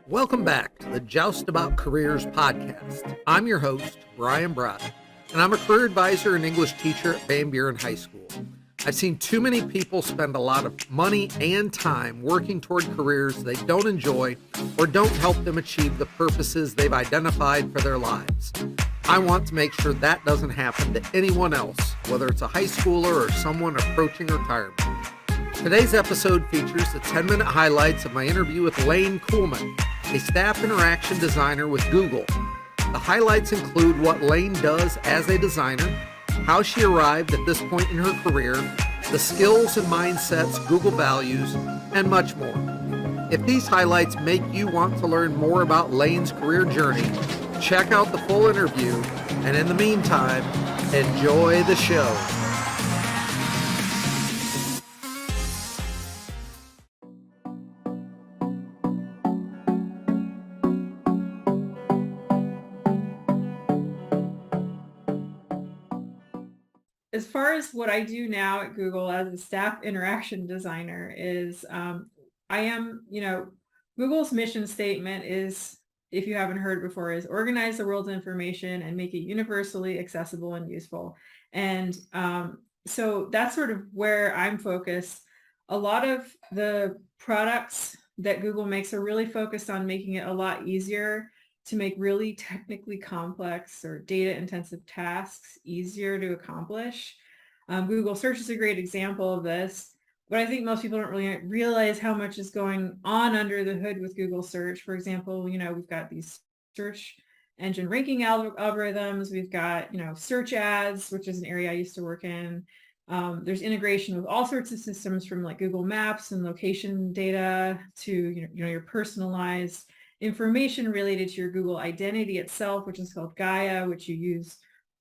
Welcome back to the Joust About Careers podcast. I'm your host, Brian Brott, and I'm a career advisor and English teacher at Buren High School. I've seen too many people spend a lot of money and time working toward careers they don't enjoy or don't help them achieve the purposes they've identified for their lives. I want to make sure that doesn't happen to anyone else, whether it's a high schooler or someone approaching retirement. Today's episode features the 10-minute highlights of my interview with Lane Kuhlman, a staff interaction designer with Google. The highlights include what Lane does as a designer, how she arrived at this point in her career, the skills and mindsets Google values, and much more. If these highlights make you want to learn more about Lane's career journey, check out the full interview, and in the meantime, enjoy the show. As far as what I do now at Google as a staff interaction designer is I am, Google's mission statement is, if you haven't heard before, is organize the world's information and make it universally accessible and useful. And so that's sort of where I'm focused. A lot of the products that Google makes are really focused on making it a lot easier to make really technically complex or data-intensive tasks easier to accomplish. Google Search is a great example of this, but I think most people don't really realize how much is going on under the hood with Google Search. For example, we've got these search engine ranking algorithms. We've got, search ads, which is an area I used to work in. There's integration with all sorts of systems from like Google Maps and location data to, your personalized information related to your Google identity itself, which is called Gaia, which you use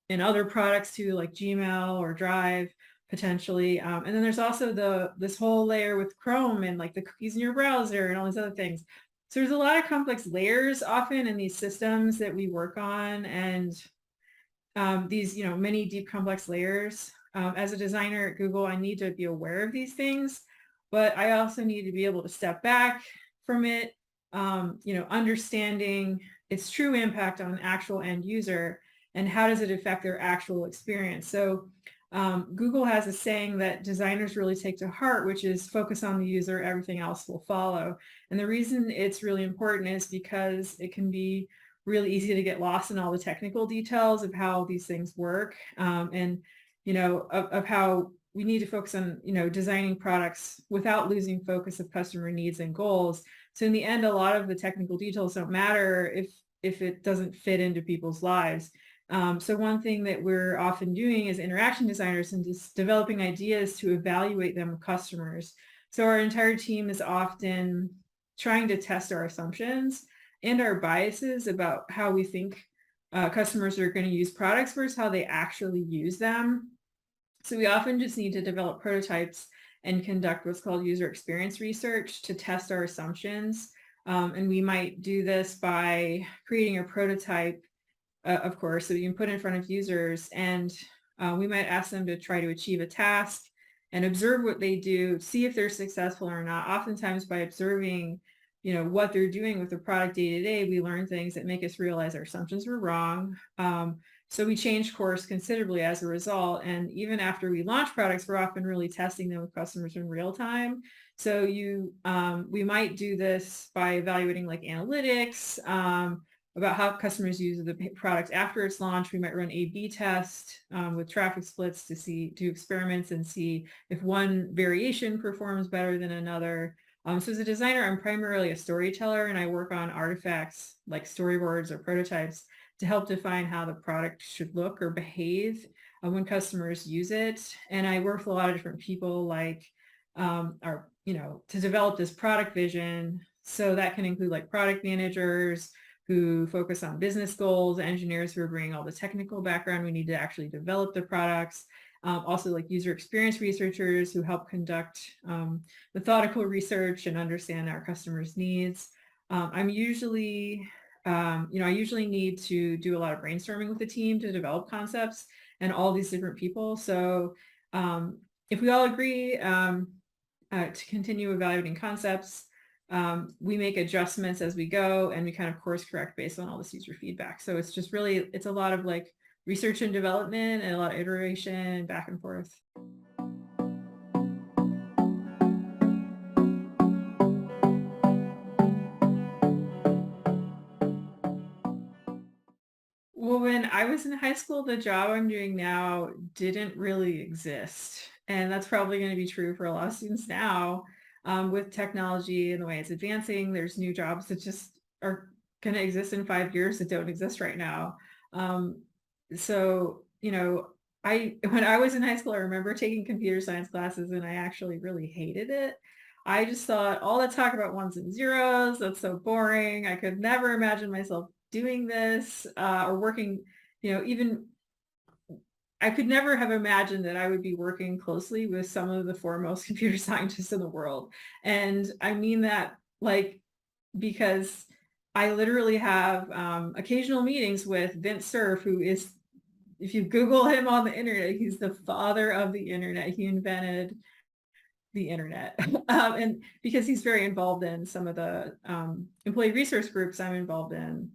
in other products too, like Gmail or Drive potentially. And then there's also this whole layer with Chrome and like the cookies in your browser and all these other things. So there's a lot of complex layers often in these systems that we work on, and these, many deep complex layers. As a designer at Google, I need to be aware of these things, but I also need to be able to step back from it, understanding its true impact on an actual end user and how does it affect their actual experience. So Google has a saying that designers really take to heart, which is focus on the user, everything else will follow. And the reason it's really important is because it can be really easy to get lost in all the technical details of how these things work, and of how we need to focus on, designing products without losing focus of customer needs and goals. So in the end, a lot of the technical details don't matter if it doesn't fit into people's lives. So one thing that we're often doing as interaction designers and just developing ideas to evaluate them with customers. So our entire team is often trying to test our assumptions and our biases about how we think customers are going to use products versus how they actually use them. So we often just need to develop prototypes and conduct what's called user experience research to test our assumptions. And we might do this by creating a prototype, of course, so you can put in front of users, and we might ask them to try to achieve a task and observe what they do, see if they're successful or not. Oftentimes by observing, what they're doing with the product day to day, we learn things that make us realize our assumptions were wrong. So we change course considerably as a result. And even after we launch products, we're often really testing them with customers in real time. So we might do this by evaluating like analytics about how customers use the product after it's launched. We might run A/B test with traffic splits to do experiments and see if one variation performs better than another. So as a designer, I'm primarily a storyteller, and I work on artifacts like storyboards or prototypes to help define how the product should look or behave when customers use it. And I work with a lot of different people like, to develop this product vision. So that can include like product managers who focus on business goals, engineers who are bringing all the technical background we need to actually develop the products. Also like user experience researchers who help conduct methodical research and understand our customers' needs. I usually need to do a lot of brainstorming with the team to develop concepts and all these different people. So if we all agree to continue evaluating concepts, we make adjustments as we go, and we kind of course correct based on all this user feedback. So it's just really, it's a lot of like research and development and a lot of iteration back and forth. Well, when I was in high school, the job I'm doing now didn't really exist. And that's probably going to be true for a lot of students now. With technology and the way it's advancing, there's new jobs that just are going to exist in 5 years that don't exist right now. Um, so, when I was in high school, I remember taking computer science classes and I actually really hated it. I just thought all that talk about ones and zeros, that's so boring. I could never imagine myself doing this or working, even I could never have imagined that I would be working closely with some of the foremost computer scientists in the world. And I mean that like, because I literally have occasional meetings with Vint Cerf, who is, if you Google him on the internet, he's the father of the internet. He invented the internet. And because he's very involved in some of the employee resource groups I'm involved in,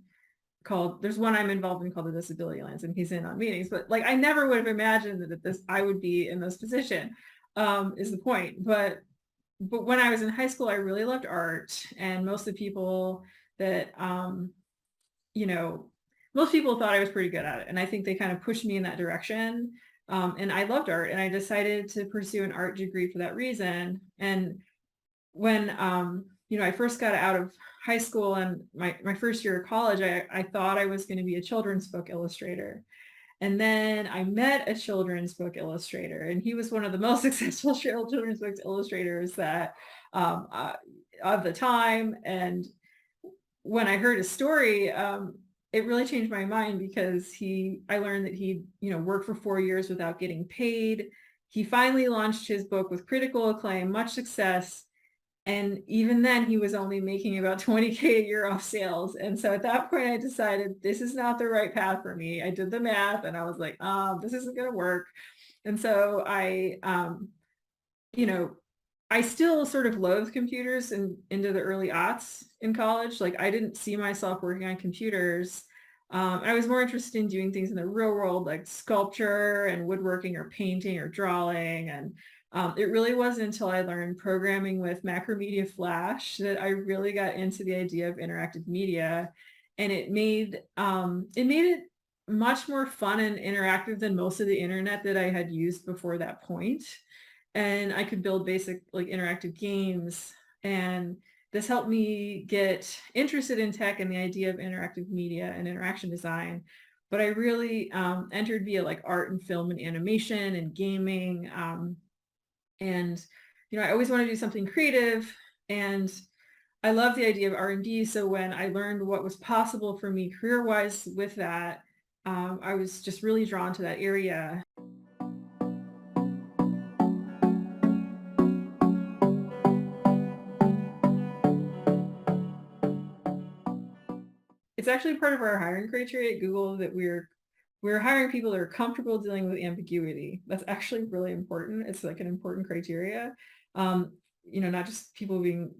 there's one I'm involved in called the Disability Alliance, and he's in on meetings, but like I never would have imagined that I would be in this position, is the point. But when I was in high school, I really loved art, and most of the people that you know most people thought I was pretty good at it, and I think they kind of pushed me in that direction. And I loved art, and I decided to pursue an art degree for that reason. And when I first got out of high school and my first year of college, I thought I was going to be a children's book illustrator. And then I met a children's book illustrator, and he was one of the most successful children's book illustrators that of the time. And when I heard his story, it really changed my mind, because I learned that he, worked for 4 years without getting paid. He finally launched his book with critical acclaim, much success. And even then, he was only making about 20K a year off sales. And so at that point, I decided this is not the right path for me. I did the math and I was like, this isn't going to work. And so I still sort of loathe computers and into the early aughts in college. Like I didn't see myself working on computers. I was more interested in doing things in the real world, like sculpture and woodworking or painting or drawing. And it really wasn't until I learned programming with Macromedia Flash that I really got into the idea of interactive media. And it made it much more fun and interactive than most of the internet that I had used before that point. And I could build basic like interactive games. And this helped me get interested in tech and the idea of interactive media and interaction design. But I really entered via like art and film and animation and gaming. And I always want to do something creative, and I love the idea of R&D. So when I learned what was possible for me career-wise with that, I was just really drawn to that area. It's actually part of our hiring criteria at Google that we're hiring people that are comfortable dealing with ambiguity. That's actually really important. It's like an important criteria. Not just people being,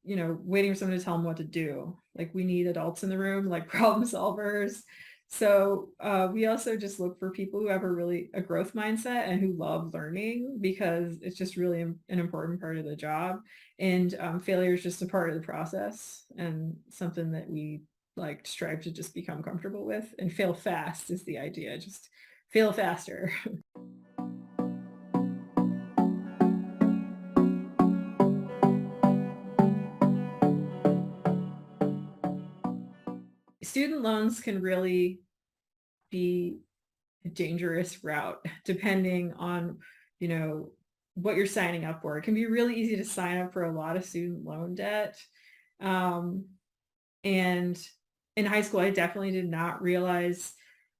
waiting for someone to tell them what to do. Like we need adults in the room, like problem solvers. So we also just look for people who have a growth mindset and who love learning, because it's just really an important part of the job. And failure is just a part of the process and something that we like strive to just become comfortable with. And fail fast is the idea. Just fail faster. Student loans can really be a dangerous route depending on, what you're signing up for. It can be really easy to sign up for a lot of student loan debt. And in high school, I definitely did not realize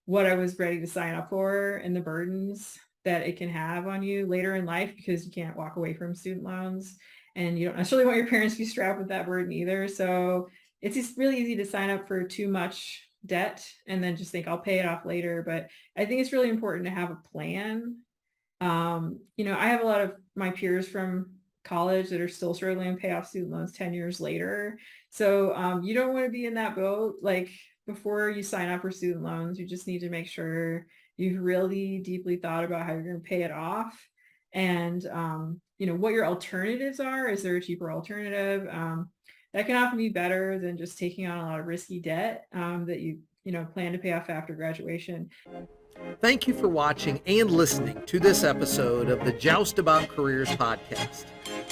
what I was ready to sign up for and the burdens that it can have on you later in life, because you can't walk away from student loans, and you don't necessarily want your parents to be strapped with that burden either. So it's just really easy to sign up for too much debt and then just think I'll pay it off later. But I think it's really important to have a plan. I have a lot of my peers from college that are still struggling to pay off student loans 10 years later. So you don't want to be in that boat. Like before you sign up for student loans, you just need to make sure you've really deeply thought about how you're going to pay it off, and what your alternatives are. Is there a cheaper alternative? That can often be better than just taking on a lot of risky debt that you plan to pay off after graduation. Thank you for watching and listening to this episode of the Joust About Careers podcast.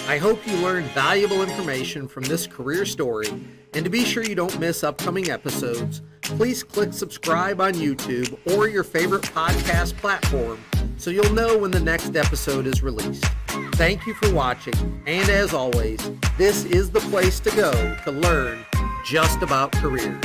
I hope you learned valuable information from this career story, and to be sure you don't miss upcoming episodes, please click subscribe on YouTube or your favorite podcast platform so you'll know when the next episode is released. Thank you for watching, and as always, this is the place to go to learn just about careers.